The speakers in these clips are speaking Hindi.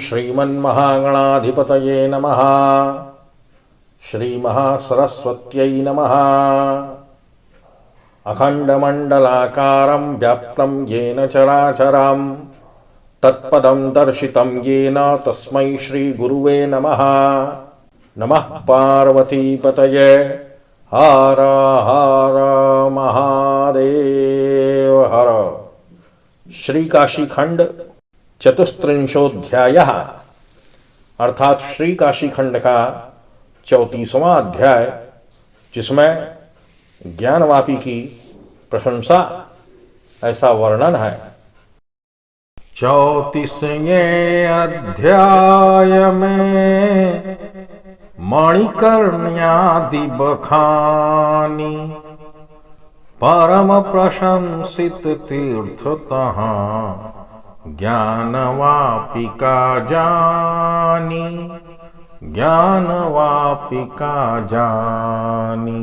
श्रीमन्महागणाधिपतये नमः। श्रीमहासरस्वत्यै नमः। अखण्डमण्डलाकारं व्याप्तं येन चराचरं तत्पदं दर्शितं येन तस्मै श्रीगुरुवे नमः। नमः पार्वतीपतये। हर हर महादेव हर। श्री काशी खंड चतुस्त्रिंशोऽध्यायः अर्थात श्री काशी खंड का 34वां अध्याय, जिसमें ज्ञानवापी की प्रशंसा ऐसा वर्णन है। 34वें अध्याय में मणिकर्ण्यादि बखानी परम प्रशंसित तीर्थतः ज्ञानवापिका जानी, ज्ञानवापिका जानी।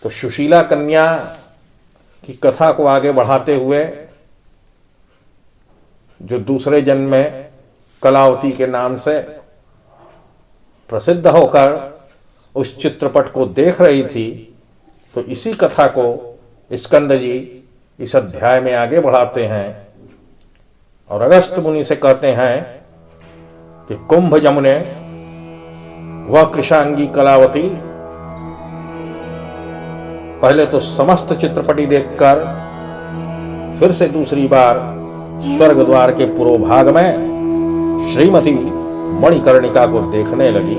तो सुशीला कन्या की कथा को आगे बढ़ाते हुए जो दूसरे जन्म में कलावती के नाम से प्रसिद्ध होकर उस चित्रपट को देख रही थी, तो इसी कथा को स्कंद जी इस अध्याय में आगे बढ़ाते हैं और अगस्त मुनि से कहते हैं कि कुंभ जमुने वह कृशांगी कलावती पहले तो समस्त चित्रपटी देखकर फिर से दूसरी बार स्वर्ग द्वार के पूर्व भाग में श्रीमती मणिकर्णिका को देखने लगी।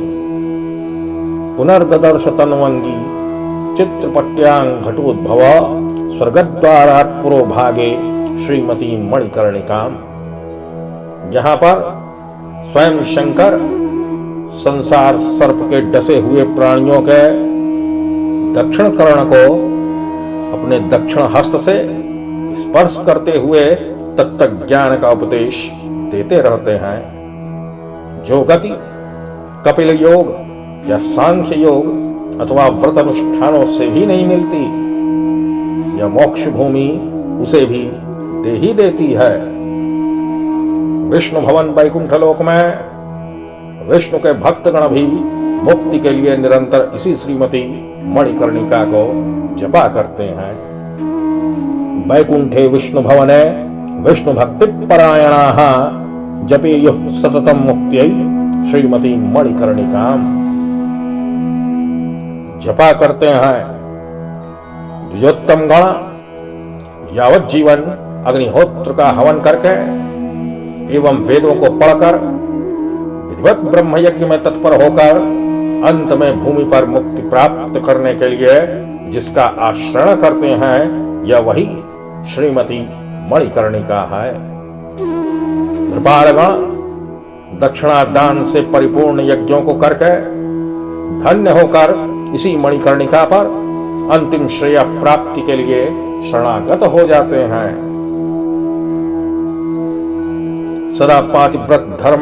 पुनर्ददर्श तन्वंगी चित्रपट्यां घटोद्भव स्वर्गद्वारात् पूर्व भागे श्रीमती मणिकर्णिका। यहाँ पर स्वयं शंकर संसार सर्प के डसे हुए प्राणियों के दक्षिण कर्ण को अपने दक्षिण हस्त से स्पर्श करते हुए तत्व ज्ञान का उपदेश देते रहते हैं। जो गति कपिल योग या सांख्य योग अथवा व्रत अनुष्ठानों से भी नहीं मिलती, यह मोक्ष भूमि उसे भी दे ही देती है। विष्णु भवन वैकुंठ लोक में विष्णु के भक्तगण भी मुक्ति के लिए निरंतर इसी श्रीमती मणिकर्णिका को जपा करते हैं। वैकुंठे विष्णु भवने विष्णु भक्ति परायणाः जपेयुः सततं मुक्त्यै श्रीमती मणिकर्णिका। जपा करते हैं द्विजोत्तम गण यावत जीवन अग्निहोत्र का हवन करके एवं वेदों को पढ़कर विधिवत ब्रह्म यज्ञ में तत्पर होकर अंत में भूमि पर मुक्ति प्राप्त करने के लिए जिसका आश्रय करते हैं, यह वही श्रीमती मणिकर्णिका है। नृपालगण दक्षिणा दान से परिपूर्ण यज्ञों को करके धन्य होकर इसी मणिकर्णिका पर अंतिम श्रेय प्राप्ति के लिए शरणागत हो जाते हैं। सदा पातिव्रत धर्म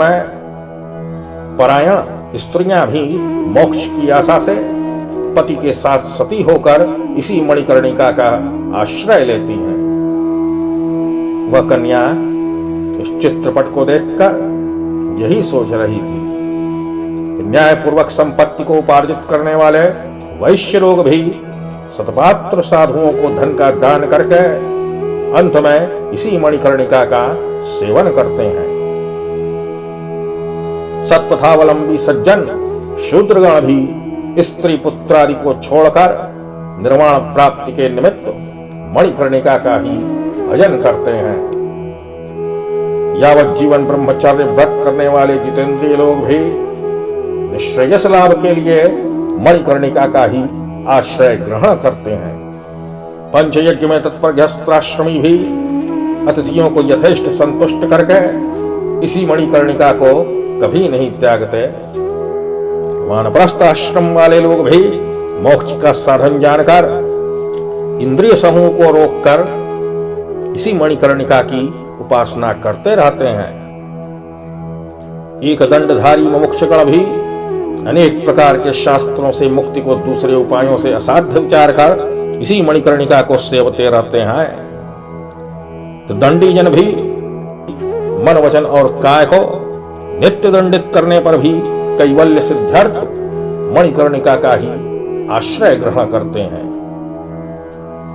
परायण स्त्रियां भी मोक्ष की आशा से पति के साथ सती होकर इसी मणिकर्णिका का आश्रय लेती हैं। वह कन्या इस चित्रपट को देखकर यही सोच रही थी कि न्यायपूर्वक संपत्ति को उपार्जित करने वाले वैश्य लोग भी सतपात्र साधुओं को धन का दान करके अंत में इसी मणिकर्णिका का सेवन करते हैं। सत्पथावलंबी सज्जन शूद्रगण भी स्त्री पुत्र आदि को छोड़कर निर्वाण प्राप्ति के निमित्त मणिकर्णिका का ही भजन करते हैं। यावत जीवन ब्रह्मचर्य व्रत करने वाले जितेंद्रिय लोग भी निश्रेयस लाभ के लिए मणिकर्णिका का ही आश्रय ग्रहण करते हैं। पंचयज्ञ में तत्पर गृहस्थाश्रमी भी अतिथियों को यथेष्ट संतुष्ट करके इसी मणिकर्णिका को कभी नहीं त्यागते। वानप्रस्थ आश्रम वाले लोग भी मोक्ष का साधन जानकर इंद्रिय समूह को रोककर इसी मणिकर्णिका की उपासना करते रहते हैं। एक दंडधारी मुमुक्षुगण भी अनेक प्रकार के शास्त्रों से मुक्ति को दूसरे उपायों से असाध्य विचार कर इसी मणिकर्णिका को सेवते रहते हैं। तो दंडी जन भी मन वचन और काय को नित्य दंडित करने पर भी कैवल्य सिद्धार्थ मणिकर्णिका का ही आश्रय ग्रहण करते हैं।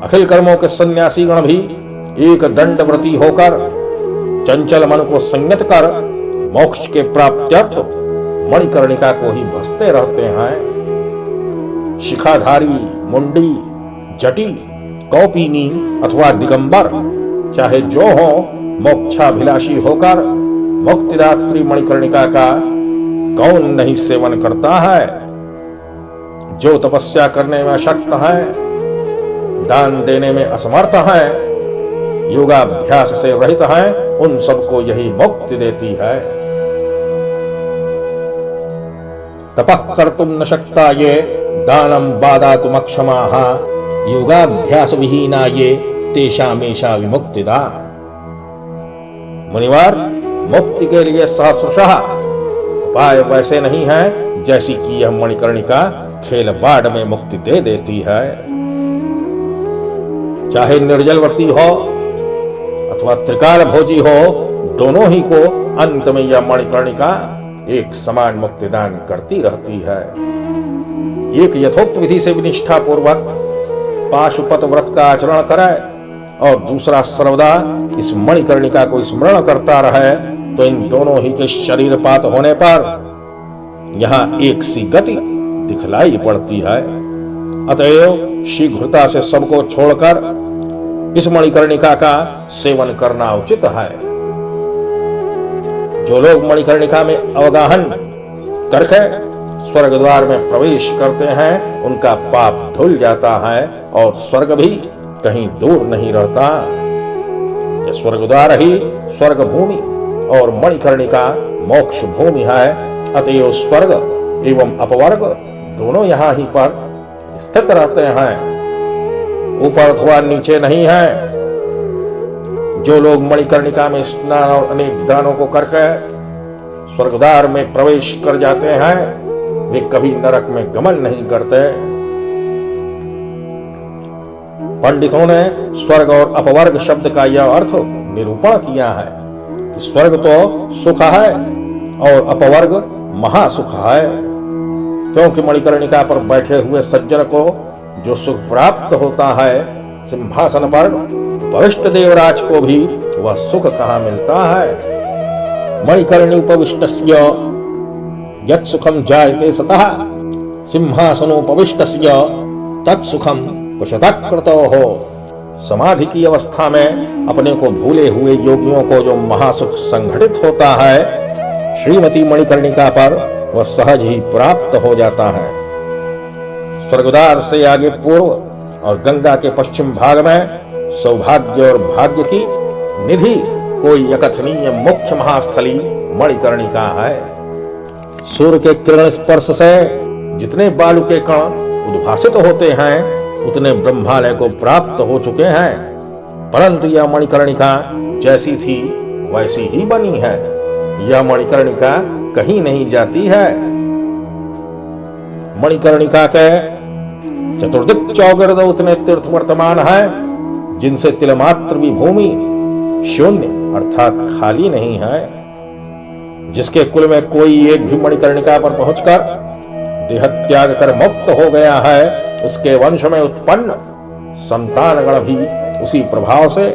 अखिल कर्मों के सन्यासी गण भी एक दंडव्रती होकर चंचल मन को संयत कर मोक्ष के प्राप्त्यर्थ मणिकर्णिका को ही भसते रहते हैं। शिखाधारी, मुंडी, जटी, कौपीनी अथवा दिगंबर चाहे जो हो, मोक्षाभिलाषी होकर मुक्तिदात्री मणिकर्णिका का कौन नहीं सेवन करता है। जो तपस्या करने में अशक्त है, दान देने में असमर्थ है, योगाभ्यास से रहित है, उन सबको यही मुक्ति देती है। तपः कर्तुम न शक्ता ये दानम बादातुमक्षमाः योगाभ्यास विहीना ये तेषामेषा विमुक्तिदा। मुनिवार, मुक्ति के लिए सहस्रशः उपाय वैसे नहीं है जैसी कि यह मणिकर्णिका खेलवाड़ में मुक्ति दे देती है। चाहे निर्जलवर्ती हो अथवा त्रिकाल भोजी हो, दोनों ही को अंत में यह मणिकर्णिका एक समान मुक्तिदान करती रहती है। एक यथोक्त विधि से निष्ठा पूर्वक पाशुपत व्रत का आचरण करे और दूसरा सर्वदा इस मणिकर्णिका को स्मरण करता रहे, तो इन दोनों ही के शरीरपात होने पर यहाँ एक सी गति दिखलाई पड़ती है। अतएव शीघ्रता से सबको छोड़कर इस मणिकर्णिका का सेवन करना उचित है। जो लोग मणिकर्णिका में अवगाहन करके स्वर्ग द्वार में प्रवेश करते हैं, उनका पाप धुल जाता है और स्वर्ग भी कहीं दूर नहीं रहता। यह स्वर्ग द्वार ही स्वर्ग भूमि और मणिकर्णिका मोक्ष भूमि है। अतएव स्वर्ग एवं अपवर्ग दोनों यहाँ ही पर स्थित रहते हैं, ऊपर अथवा नीचे नहीं है। जो लोग मणिकर्णिका में स्नान और अनेक दानों को करके स्वर्गद्वार में प्रवेश कर जाते हैं, वे कभी नरक में गमन नहीं करते। पंडितों ने स्वर्ग और अपवर्ग शब्द का यह अर्थ निरूपण किया है कि स्वर्ग तो सुख है और अपवर्ग महासुख है, क्योंकि मणिकर्णिका पर बैठे हुए सज्जन को जो सुख प्राप्त होता है, सिंहासन पर वरिष्ठ देवराज को भी वह सुख कहाँ मिलता है। मणिकर्णी उपविष्टस्य यत् सुखम जायते सतः सिंहासनोपविष्टस्य तत्सुखम कुशतकृतो हो। समाधि की अवस्था में अपने को भूले हुए योगियों को जो महासुख संघटित होता है, श्रीमती मणिकर्णिका पर वह सहज ही प्राप्त हो जाता है। स्वर्गद्वार से आगे पूर्व और गंगा के पश्चिम भाग में सौभाग्य और भाग्य की निधि कोई अकथनीय मुख्य महास्थली मणिकर्णिका है। सूर्य के किरण स्पर्श से जितने बालू के कण उद्भासित होते हैं, उतने ब्रह्मालय को प्राप्त हो चुके हैं, परंतु यह मणिकर्णिका जैसी थी वैसी ही बनी है। यह मणिकर्णिका कहीं नहीं जाती है। मणिकर्णिका के चतुर्दिक चौगिर्द उतने तीर्थ वर्तमान है जिनसे तिलमात्र भी भूमि शून्य अर्थात खाली नहीं है। जिसके कुल में कोई एक भी मणिकर्णिका पर पहुंचकर देह त्याग कर मुक्त हो गया है, उसके वंश में उत्पन्न संतानगण भी उसी प्रभाव से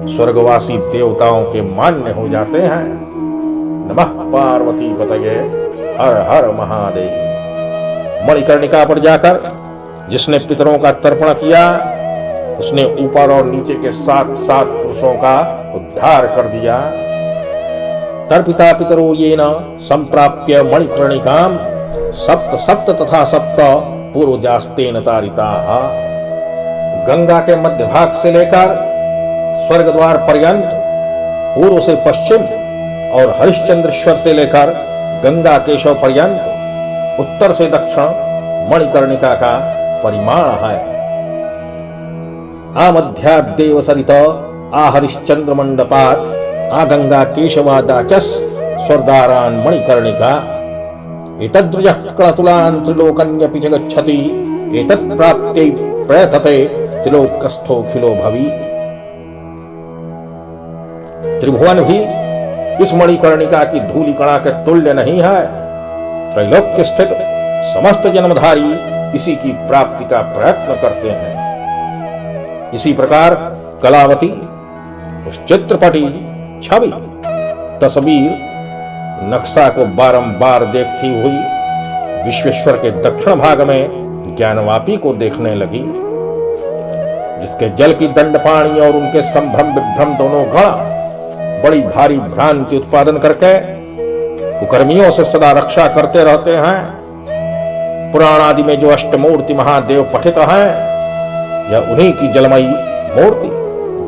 स्वर्गवासी देवताओं के मान्य हो जाते हैं। नमः पार्वती पतये, हर हर महादेव। मणिकर्णिका पर जाकर जिसने पितरों का तर्पण किया, उसने ऊपर और नीचे के 7 पुरुषों का उद्धार कर दिया। तर्पिता पितरो येन संप्राप्य मणिकर्णिकाम सप्त तथा सप्त पूर्वजास्तेन तारिताः। गंगा के मध्य भाग से लेकर स्वर्ग द्वार पर्यंत पूर्व से पश्चिम और हरिश्चंद्रेश्वर से लेकर गंगा केशव पर्यंत उत्तर से दक्षिण मणिकर्णिका का परिमाण है। आ मध्यादेव सरित आ हरिश्चंद्र मंडपात आ गंगा केशवादाचस स्वर्दारान मणिकर्णिका एतद्रजः क्रतुलान् त्रिलोकन्यपि च गच्छति एतत्प्राप्त्यै प्रयतते त्रिलोकस्थोऽखिलो भवि। त्रिभुवन भी इस मणिकर्णिका की धूलि कणा के तुल्य नहीं है। त्रैलोक्य स्थित समस्त जन्मधारी इसी की प्राप्ति का प्रयत्न करते हैं। इसी प्रकार कलावती उस चित्रपटी, छवि, तस्वीर, नक्शा को बारंबार देखती हुई विश्वेश्वर के दक्षिण भाग में ज्ञानवापी को देखने लगी, जिसके जल की दंडपाणी और उनके संभ्रम विभ्रम दोनों गण बड़ी भारी भ्रांति उत्पादन करके कुकर्मियों से सदा रक्षा करते रहते हैं। पुराण आदि में जो अष्टमूर्ति महादेव पठित हैं, यह उन्हीं की जलमयी मूर्ति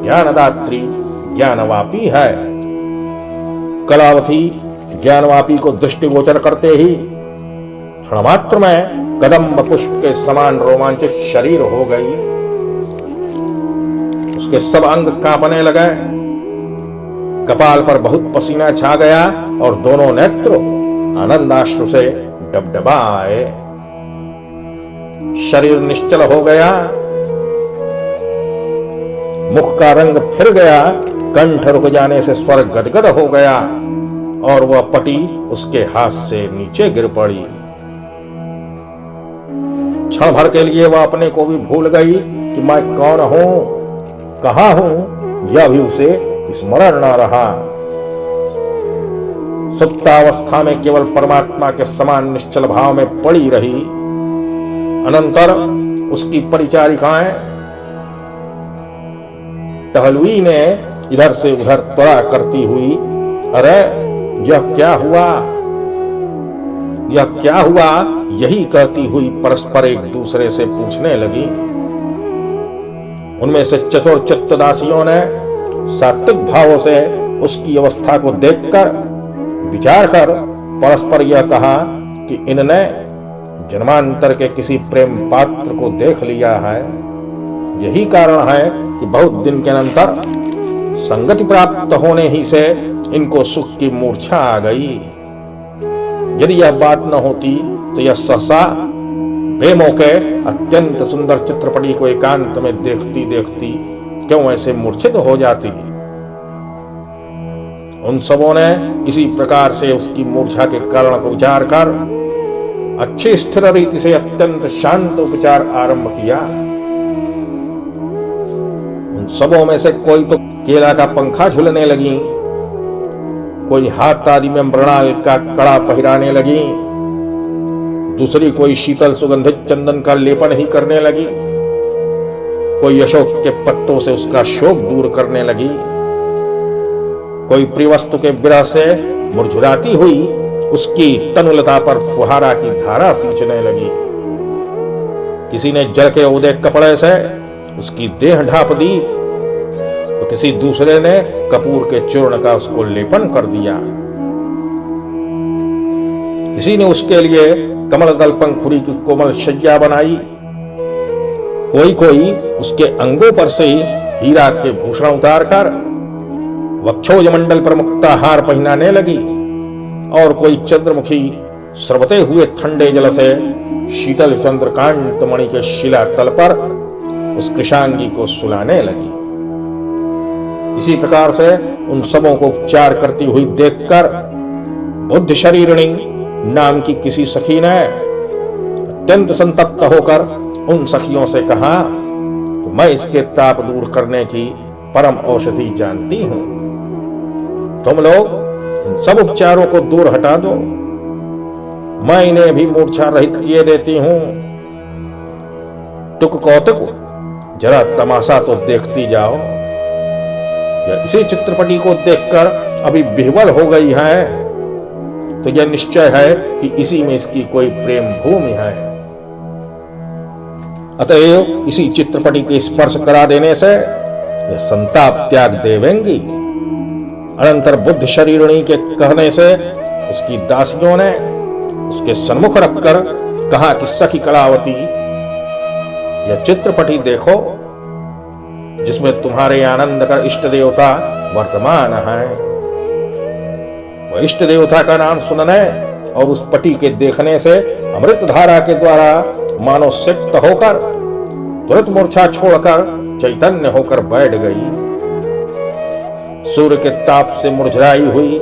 ज्ञानदात्री ज्ञानवापी है। कलावती ज्ञानवापी को दृष्टिगोचर करते ही क्षण मात्र में कदम्ब पुष्प के समान रोमांचित शरीर हो गई। उसके सब अंग कांपने लगे, कपाल पर बहुत पसीना छा गया और दोनों नेत्र आनंदाश्रु से डबडबाए। शरीर निश्चल हो गया, मुख का रंग फिर गया, कंठ रुक जाने से स्वर गदगद हो गया और वह पटी उसके हाथ से नीचे गिर पड़ी। क्षण भर के लिए वह अपने को भी भूल गई कि मैं कौन हूं, कहां हूं, यह भी उसे स्मरण न रहा। सुप्तावस्था में केवल परमात्मा के समान निश्चल भाव में पड़ी रही। अनंतर उसकी परिचारिकाएं टहलुई ने इधर से उधर त्वरा करती हुई, अरे यह क्या हुआ, यह क्या हुआ, यही कहती हुई परस्पर एक दूसरे से पूछने लगी। उनमें से चतुर चित्तदासियों ने सात्विक भावों से उसकी अवस्था को देखकर विचार कर परस्पर यह कहा कि इनने जन्मांतर के किसी प्रेम पात्र को देख लिया है। यही कारण है कि बहुत दिन के अनंतर संगति प्राप्त होने ही से इनको सुख की मूर्छा आ गई। यदि यह बात न होती तो यह सहसा बेमौके अत्यंत सुंदर चित्रपटी को एकांत में देखती देखती क्यों ऐसे मूर्छित हो जाती। उन सबों ने इसी प्रकार से उसकी मूर्छा के कारण को विचार कर अच्छी स्थिर रीति से अत्यंत शांत उपचार आरंभ किया। उन सबों में से कोई तो केला का पंखा झूलने लगी, कोई हाथ आदि में मृणाल का कड़ा पहिराने लगी, दूसरी कोई शीतल सुगंधित चंदन का लेपन ही करने लगी, कोई अशोक के पत्तों से उसका शोक दूर करने लगी, कोई प्रिय वस्तु के विरह से मुरझुराती हुई उसकी तनुलता पर फुहारा की धारा सींचने लगी। किसी ने जल के उदय कपड़े से उसकी देह ढांप दी तो किसी दूसरे ने कपूर के चूर्ण का उसको लेपन कर दिया। किसी ने उसके लिए कमल दल पंखुड़ी की कोमल शैया बनाई, कोई उसके अंगों पर से हीरा के भूषण उतारकर वक्षोज मंडल पर मुक्ताहार पहनाने लगी और कोई चंद्रमुखी स्रवते हुए ठंडे जल से शीतल चंद्रकांत मणि के शिला तल पर उस कृशांगी को सुलाने लगी। इसी प्रकार से उन सबों को उपचार करती हुई देखकर बुद्ध शरीरणी नाम की किसी सखी ने अत्यंत संतप्त होकर उन सखियों से कहा, मैं इसके ताप दूर करने की परम औषधि जानती हूं, तुम लोग इन सब उपचारों को दूर हटा दो, मैं इन्हें भी मूर्छा रहित किए देती हूं। टुक कौतुक जरा तमाशा तो देखती जाओ। या इसी चित्रपटी को देखकर अभी विह्वल हो गई है तो यह निश्चय है कि इसी में इसकी कोई प्रेम भूमि है। अतएव इसी चित्रपटी के स्पर्श करा देने से यह संताप त्याग देवेंगी। अनंतर बुद्ध शरीरणी के कहने से उसकी दासियों ने उसके सन्मुख रखकर कहा कि सखी कलावती, यह चित्रपटी देखो जिसमें तुम्हारे आनंद का इष्ट देवता वर्तमान है। वह इष्ट देवता का नाम सुनने और उस पटी के देखने से अमृत धारा के द्वारा मानो सिक्त होकर तुरंत मूर्छा छोड़कर चैतन्य होकर बैठ गई। सूर्य के ताप से मुरझाई हुई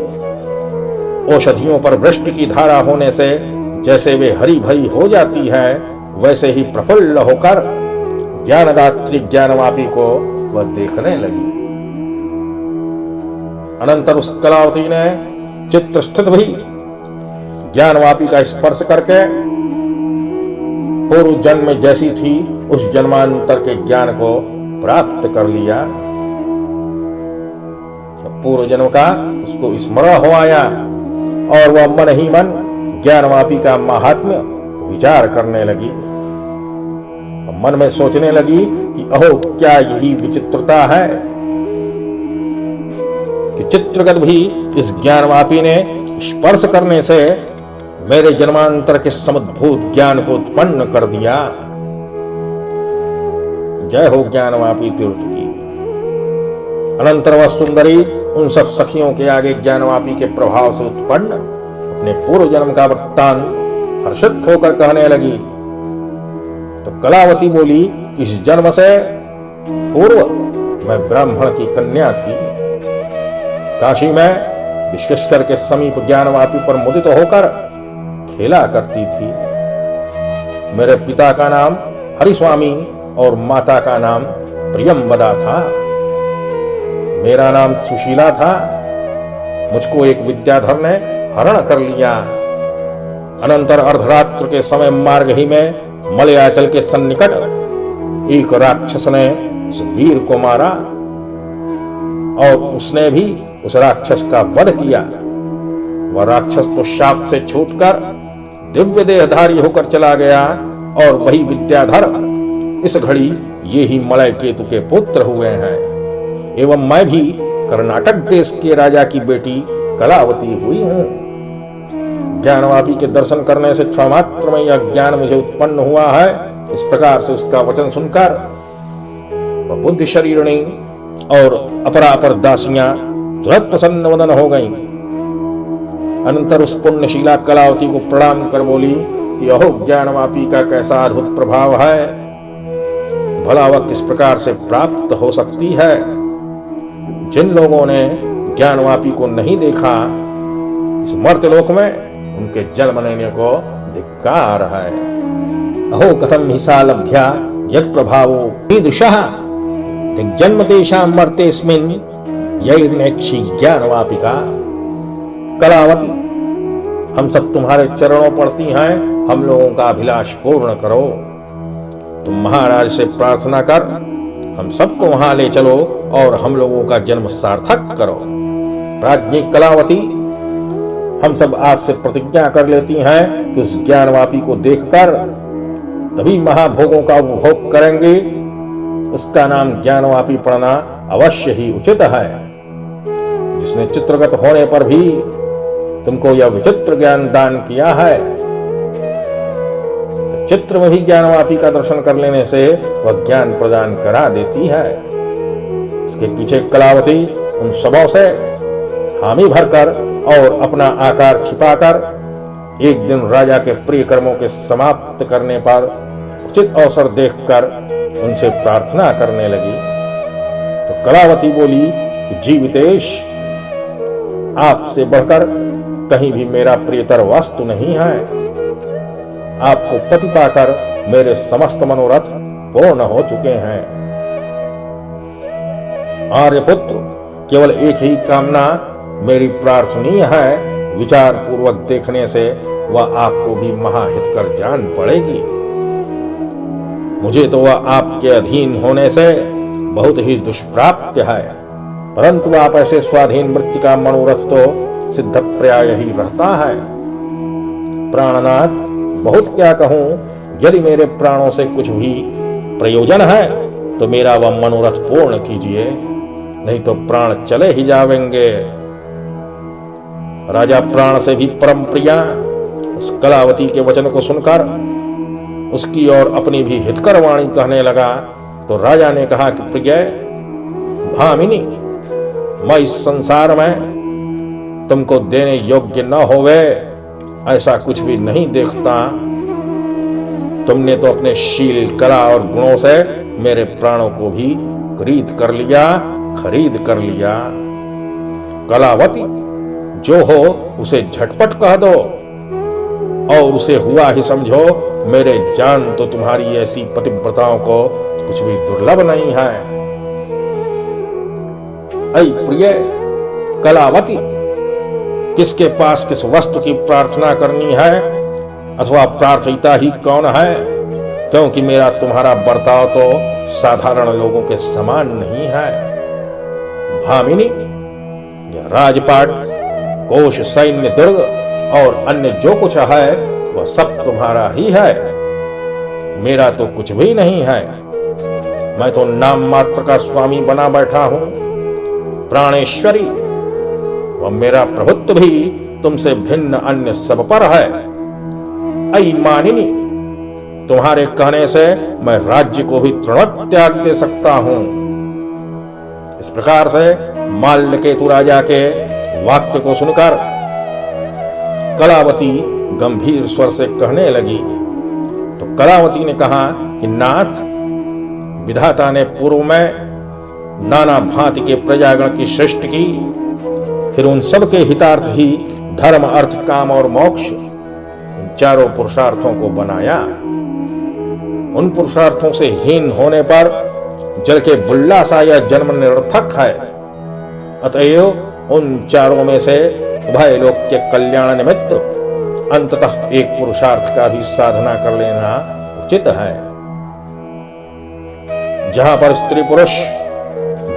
औषधियों पर वृष्टि की धारा होने से जैसे वे हरी भरी हो जाती है, वैसे ही प्रफुल्ल होकर ज्ञानदात्री ज्ञानवापी को वह देखने लगी। अनंतर उस कलावती ने चित्त स्थित भी ज्ञानवापी का स्पर्श करके पूर्व जन्म में जैसी थी उस जन्मांतर के ज्ञान को प्राप्त कर लिया। पूर्व जन्म का उसको स्मरण हो आया और वह मन ही मन ज्ञानवापी का महात्म्य विचार करने लगी। मन में सोचने लगी कि अहो, क्या यही विचित्रता है कि चित्रगत भी इस ज्ञानवापी ने स्पर्श करने से मेरे जन्मांतर के समुद्भूत ज्ञान को उत्पन्न कर दिया। जय हो ज्ञानवापी तीर्थ की। अनंतर वह सुंदरी उन सब सखियों के आगे ज्ञानवापी के प्रभाव से उत्पन्न अपने पूर्व जन्म का वृत्तांत हर्षित होकर कहने लगी। तो कलावती बोली कि इस जन्म से पूर्व मैं ब्राह्मण की कन्या थी। काशी में विश्वेश्वर के समीप ज्ञानवापी पर मुदित होकर खेला करती थी। मेरे पिता का नाम हरिस्वामी और माता का नाम प्रियंवदा था। मेरा नाम सुशीला था। मुझको एक विद्याधर ने हरण कर लिया। अनंतर अर्धरात्र के समय मार्ग ही में मलयाचल के सन्निकट एक राक्षस ने उस वीर को मारा और उसने भी उस राक्षस का वध किया। वह राक्षस तो शाप से छूटकर दिव्य देहधारी होकर चला गया और वही विद्याधर इस घड़ी ये ही मलय केतु के पुत्र हुए हैं। एवं मैं भी कर्नाटक देश के राजा की बेटी कलावती हुई हूं। ज्ञानवापी के दर्शन करने से क्षमात्र में यह ज्ञान मुझे उत्पन्न हुआ है। इस प्रकार से उसका वचन सुनकर वह बुद्धि शरीरणी और अपरापर दासियां तुरंत प्रसन्न वदन हो गईं। अनंतर उस पुण्यशीला कलावती को प्रणाम कर बोली कि अहो, ज्ञानवापी का कैसा अद्भुत प्रभाव है। भला वह किस प्रकार से प्राप्त हो सकती है। जिन लोगों ने ज्ञानवापी को नहीं देखा, इस मर्त्यलोक में उनके जन्म लेने को धिक्कार है। अहो कथम ही सा लभ्या यत् प्रभावो कीदृशः दिग्जन्म तेषां मर्तेऽस्मिन् यैर्नेक्षि ज्ञानवापिका। कलावती, हम सब तुम्हारे चरणों पड़ती हैं, हम लोगों का अभिलाष पूर्ण करो। तुम महाराज से प्रार्थना कर हम सबको वहां ले चलो और हम लोगों का जन्म सार्थक करो। राज्ञी कलावती, हम सब आज से प्रतिज्ञा कर लेती हैं कि उस ज्ञानवापी को देखकर तभी महाभोगों का उपभोग करेंगे। उसका नाम ज्ञानवापी पढ़ना अवश्य ही उचित है। जिसने चित्रगत होने पर भी तुमको यह विचित्र ज्ञान दान किया है, तो चित्र में भी ज्ञानवापी का दर्शन कर लेने से वह ज्ञान प्रदान करा देती है। इसके पीछे कलावती उन सबों से हामी भरकर और अपना आकार छिपाकर एक दिन राजा के प्रिय कर्मों के समाप्त करने पर उचित अवसर देखकर उनसे प्रार्थना करने लगी। तो कलावती बोली कि जीवितेश, आपसे बढ़कर कहीं भी मेरा प्रियतर वस्तु नहीं है। आपको पति पाकर मेरे समस्त मनोरथ पूर्ण हो चुके हैं। आर्यपुत्र, केवल एक ही कामना मेरी प्रार्थनीय है। विचार पूर्वक देखने से वह आपको भी महाहित कर जान पड़ेगी। मुझे तो वह आपके अधीन होने से बहुत ही दुष्प्राप्य है, परंतु आप ऐसे स्वाधीन वृत्ति का मनोरथ तो सिद्ध प्राय ही रहता है। प्राणनाथ, बहुत क्या कहूं, यदि मेरे प्राणों से कुछ भी प्रयोजन है तो मेरा वह मनोरथ पूर्ण कीजिए, नहीं तो प्राण चले ही जावेंगे। राजा प्राण से भी परम प्रिया उस कलावती के वचन को सुनकर उसकी और अपनी भी हितकर वाणी कहने लगा। तो राजा ने कहा कि प्रिय भामिनी, मैं इस संसार में तुमको देने योग्य न होवे ऐसा कुछ भी नहीं देखता। तुमने तो अपने शील, कला और गुणों से मेरे प्राणों को भी खरीद कर लिया। कलावती, जो हो उसे झटपट कह दो और उसे हुआ ही समझो। मेरे जान तो तुम्हारी ऐसी पतिव्रताओं को कुछ भी दुर्लभ नहीं है। ऐ प्रिय कलावती, किसके पास किस वस्तु की प्रार्थना करनी है अथवा प्रार्थयिता ही कौन है, क्योंकि मेरा तुम्हारा बर्ताव तो साधारण लोगों के समान नहीं है। भामिनी, यह राजपाट, कोष, सैन्य, दुर्ग और अन्य जो कुछ है वह सब तुम्हारा ही है, मेरा तो कुछ भी नहीं है। मैं तो नाम मात्र का स्वामी बना बैठा हूं। प्राणेश्वरी, वह मेरा प्रभुत्व भी तुमसे भिन्न अन्य सब पर है। ऐ मानिनी, तुम्हारे कहने से मैं राज्य को भी तृणवत् त्याग दे सकता हूं। इस प्रकार से माल्यकेतु राजा के वाक्य को सुनकर कलावती गंभीर स्वर से कहने लगी। तो कलावती ने कहा कि नाथ, विधाता ने पूर्व में नाना भांति के प्रजागण की सृष्टि की, फिर उन सब के हितार्थ ही धर्म, अर्थ, काम और मोक्ष, इन चारों पुरुषार्थों को बनाया। उन पुरुषार्थों से हीन होने पर जल के बुल्ला सा यह जन्म निरर्थक है। अतएव उन चारों में से उभय लोक के कल्याण निमित्त अंततः एक पुरुषार्थ का भी साधना कर लेना उचित है। जहां पर स्त्री पुरुष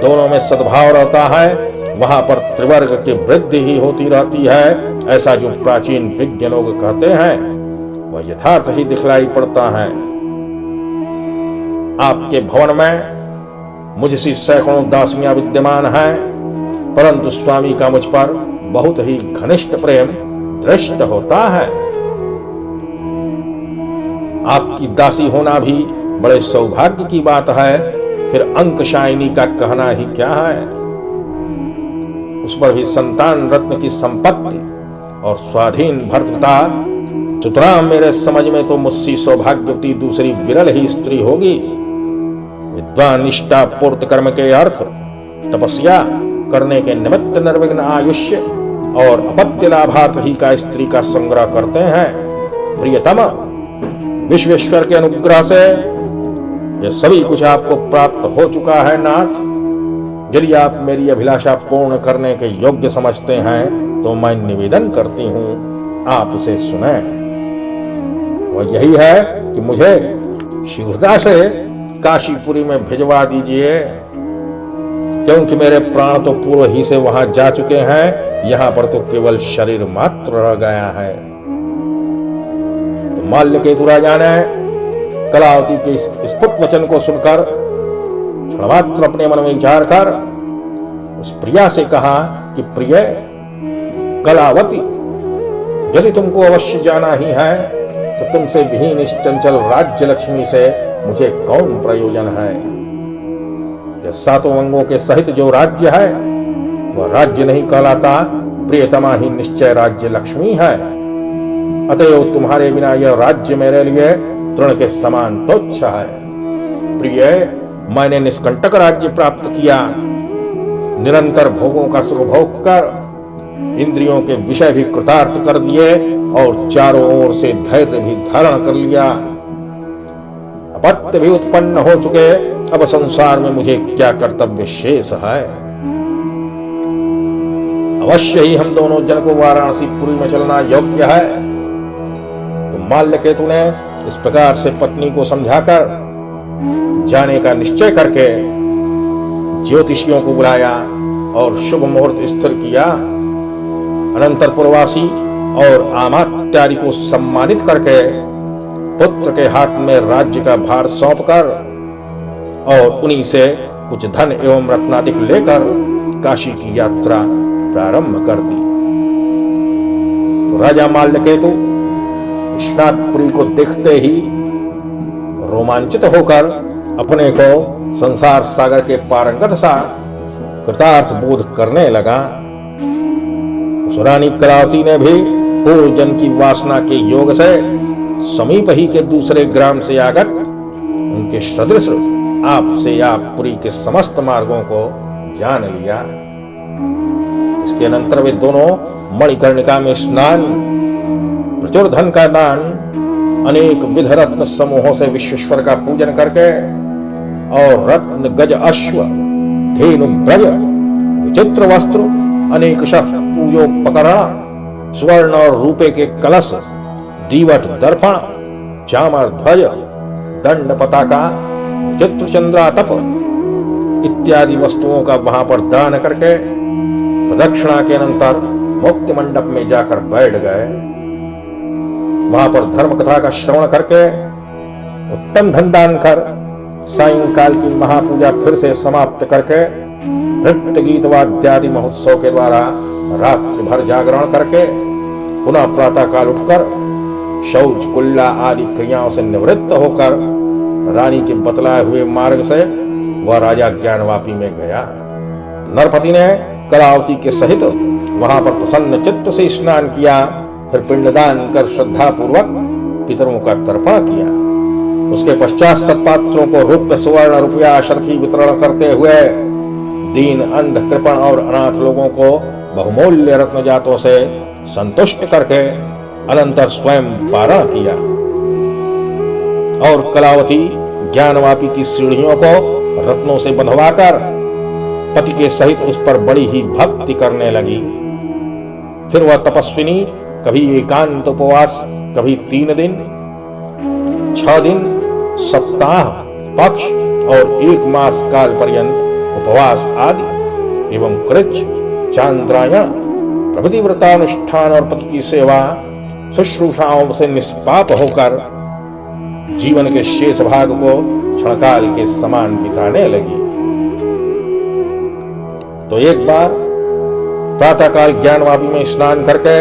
दोनों में सद्भाव रहता है, वहां पर त्रिवर्ग की वृद्धि ही होती रहती है। ऐसा जो प्राचीन विज्ञ लोग कहते हैं वह यथार्थ ही दिखलाई पड़ता है। आपके भवन में मुझसी सैकड़ों दासियां विद्यमान हैं, परंतु स्वामी का मुझ पर बहुत ही घनिष्ठ प्रेम दृष्ट होता है। आपकी दासी होना भी बड़े सौभाग्य की बात है, फिर अंकशायिनी का कहना ही क्या है। उस पर भी संतान रत्न की संपत्ति और स्वाधीन भर्तृता। सुतराम, मेरे समझ में तो मुझसी सौभाग्यवती दूसरी विरल ही स्त्री होगी। विद्वान, निष्ठा पूर्त कर्म के अर्थ, तपस्या करने के निमित्त निर्विघ्न आयुष्य और अपत्य लाभार्थ ही का स्त्री का संग्रह करते हैं। प्रियतम, विश्वेश्वर के अनुग्रह से यह सभी कुछ आपको प्राप्त हो चुका है। नाथ, यदि आप मेरी अभिलाषा पूर्ण करने के योग्य समझते हैं तो मैं निवेदन करती हूं, आप उसे सुने। वह यही है कि मुझे शीघ्रता से काशीपुरी में भिजवा दीजिए, क्योंकि मेरे प्राण तो पूर्व ही से वहां जा चुके हैं। यहां पर तो केवल शरीर मात्र रह गया है। तो माल्यकेतु राजा ने कलावती के इस स्फुट वचन को सुनकर क्षणमात्र अपने मन में विचार कर उस प्रिया से कहा कि प्रिय कलावती, यदि तुमको अवश्य जाना ही है तो तुमसे विहीन इस चंचल राज्य लक्ष्मी से मुझे कौन प्रयोजन है। यह सातों अंगों के सहित जो राज्य है वह राज्य नहीं कहलाता, प्रियतमा ही निश्चय राज्य लक्ष्मी है। अतएव तुम्हारे बिना यह राज्य मेरे लिए तृण के समान तुच्छ है। प्रिय, मैंने निष्कंटक राज्य प्राप्त किया, निरंतर भोगों का सुख भोग कर इंद्रियों के विषय भी कृतार्थ कर दिए और चारों ओर से धैर्य भी धारण कर लिया। अपत्य भी उत्पन्न हो चुके, अब संसार में मुझे क्या कर्तव्य शेष है। अवश्य ही हम दोनों जन को वाराणसीपुरी में चलना योग्य है। तो माल्यकेतु ने इस प्रकार से पत्नी को समझाकर जाने का निश्चय करके ज्योतिषियों को बुलाया और शुभ मुहूर्त स्थिर किया। अनंतर पुरवासी और आमात्यादि को सम्मानित करके पुत्र के हाथ में राज्य का भार सौंपकर और उन्हीं से कुछ धन एवं रत्नादिक लेकर काशी की यात्रा प्रारंभ कर दी। तो राजा माल्यकेतु विश्वनाथपुरी को देखते ही रोमांचित होकर अपने को संसार सागर के पारंगत सा कृतार्थ बोध करने लगा। उस रानी कलावती ने भी पूर्व जन्म की वासना के योग से समीप ही के दूसरे ग्राम से आगत उनके सदृश आपसे या पुरी के समस्त मार्गों को जान लिया। इसके अनंतर वे दोनों मणिकर्णिका में स्नान, प्रचुर धन का दान, अनेक विध रत्न समूहों से विश्वेश्वर का पूजन करके और रत्न गज अश्व धेनु ब्रज विचित्र वस्त्र अनेक पूजोपकरण स्वर्ण और रूपे के कलश दीवट दर्पण चामर ध्वज दंड पताका विचित्र चंद्रातप इत्यादि वस्तुओं का वहां पर दान करके प्रदक्षिणा के अनंतर मुक्ति मंडप में जाकर बैठ गए। वहां पर धर्म कथा का श्रवण करके उत्तम धन दान कर सायंकाल की महापूजा फिर से समाप्त करके नृत्य गीत वाद्यादि महोत्सव के द्वारा रात्रि भर जागरण करके पुनः प्रातः काल उठकर शौच कुल्ला आदि क्रियाओं से निवृत्त होकर रानी के बतलाए हुए मार्ग से वह राजा ज्ञानवापी में गया। नरपति ने कलावती के सहित वहां पर प्रसन्न चित्त से स्नान किया, फिर पिंडदान कर श्रद्धा पूर्वक पितरों का तर्पण किया। उसके पश्चात सत्पात्रों को रुपये सुवर्ण रुपया शर्फी वितरण करते हुए दीन अंध कृपण और अनाथ लोगों को बहुमूल्य रत्न जातों से संतुष्ट करके अनंतर स्वयं पारण किया और कलावती ज्ञानवापी की सीढ़ियों को रत्नों से बंधवाकर पति के सहित उस पर बड़ी ही भक्ति करने लगी। फिर वह तपस्विनी कभी एकांत उपवास, कभी 3 दिन 6 दिन सप्ताह पक्ष और 1 मास काल पर्यंत उपवास आदि एवं कृच चांद्रायण प्रभृति व्रतानुष्ठान और पति की सेवा शुश्रूषाओं से निष्पाप होकर जीवन के शेष भाग को क्षणकाल के समान बिताने लगी। तो एक बार प्रातःकाल ज्ञानवापी में स्नान करके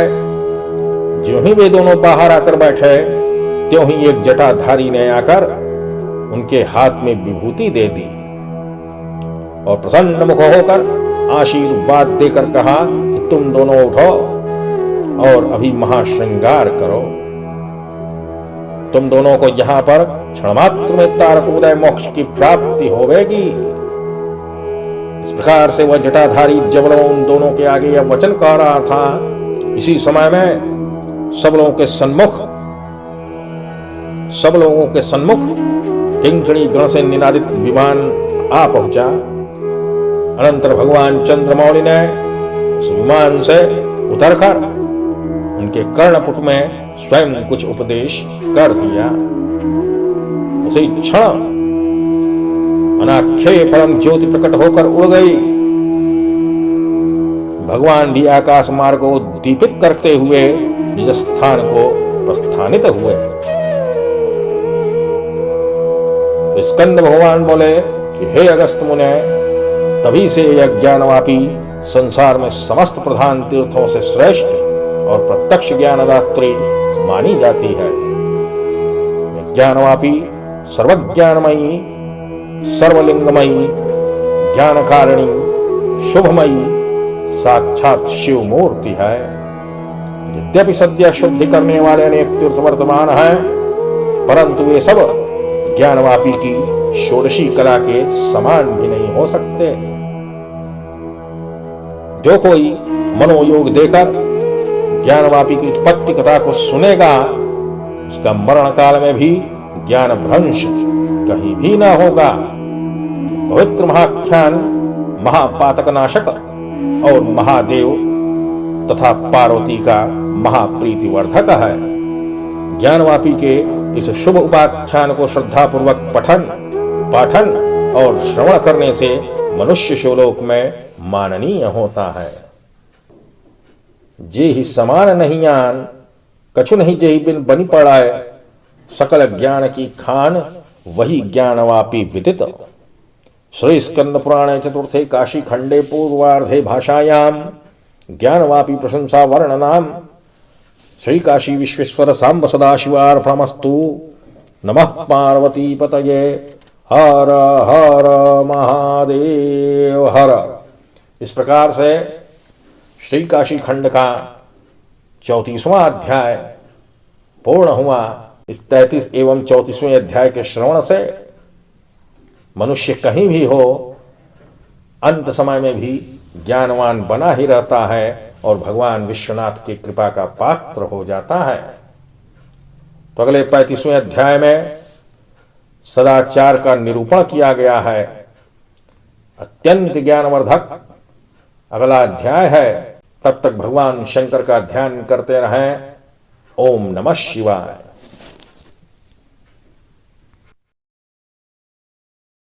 ज्यों ही वे दोनों बाहर आकर बैठे, त्यों ही एक जटाधारी ने आकर उनके हाथ में विभूति दे दी और प्रसन्न मुख होकर आशीर्वाद देकर कहा कि तुम दोनों उठो और अभी महाश्रृंगार करो। तुम दोनों को यहां पर क्षणमात्र में तारक उदय मोक्ष की प्राप्ति होवेगी। इस प्रकार से वह जटाधारी जब उन दोनों के आगे यह वचन कह रहा था, इसी समय में सब लोगों के सन्मुख किंकणी गण से निनादित विमान आ पहुंचा। अनंतर भगवान चंद्रमौली ने उस विमान से उतरकर उनके कर्णपुट में स्वयं कुछ उपदेश कर दिया। उसी क्षण अनाख्याय परम ज्योति प्रकट होकर उड़ गई। भगवान भी आकाश मार्ग को दीपित करते हुए निज स्थान को प्रस्थानित हुए। तो स्कंद भगवान बोले कि हे अगस्त मुने, तभी से यह ज्ञानवापी संसार में समस्त प्रधान तीर्थों से श्रेष्ठ और प्रत्यक्ष ज्ञानदात्री मानी जाती है। ज्ञानवापी सर्वज्ञानमयी, सर्वलिंगमयी, ज्ञानकारिणी, शुभमयी साक्षात शिव मूर्ति है। यद्यपि सद्य शुद्धि करने वाले अनेक तीर्थ वर्तमान हैं, परंतु वे सब ज्ञानवापी की षोडशी कला के समान भी नहीं हो सकते। जो कोई मनोयोग देकर ज्ञानवापी की उत्पत्ति कथा को सुनेगा, उसका मरण काल में भी ज्ञान भ्रंश कहीं भी ना होगा। पवित्र महाख्यान महापातक नाशक और महादेव तथा पार्वती का महाप्रीतिवर्धक है। ज्ञानवापी के इस शुभ उपाख्यान को श्रद्धापूर्वक पाठन और श्रवण करने से मनुष्य शिवलोक में माननीय होता है। जे ही समान नहीं आन, कछु नहीं जेहि बिन बनी पड़ाए, सकल ज्ञान की खान वही ज्ञानवापी विदित। श्री स्कंद पुराणे चतुर्थे काशी खंडे पूर्वार्धे भाषायाम ज्ञानवापी प्रशंसा वर्णनाम श्री काशी विश्वेश्वर सांब सदाशिवार्पणमस्तु। नमः पार्वती पतये। हर हर महादेव हर। इस प्रकार से श्री काशी खंड का 34वां अध्याय पूर्ण हुआ। इस 33 एवं 34वें अध्याय के श्रवण से मनुष्य कहीं भी हो, अंत समय में भी ज्ञानवान बना ही रहता है और भगवान विश्वनाथ की कृपा का पात्र हो जाता है। तो अगले 35वें अध्याय में सदाचार का निरूपण किया गया है, अत्यंत ज्ञानवर्धक अगला अध्याय है। तब तक भगवान शंकर का ध्यान करते रहें। ओम नमः शिवाय।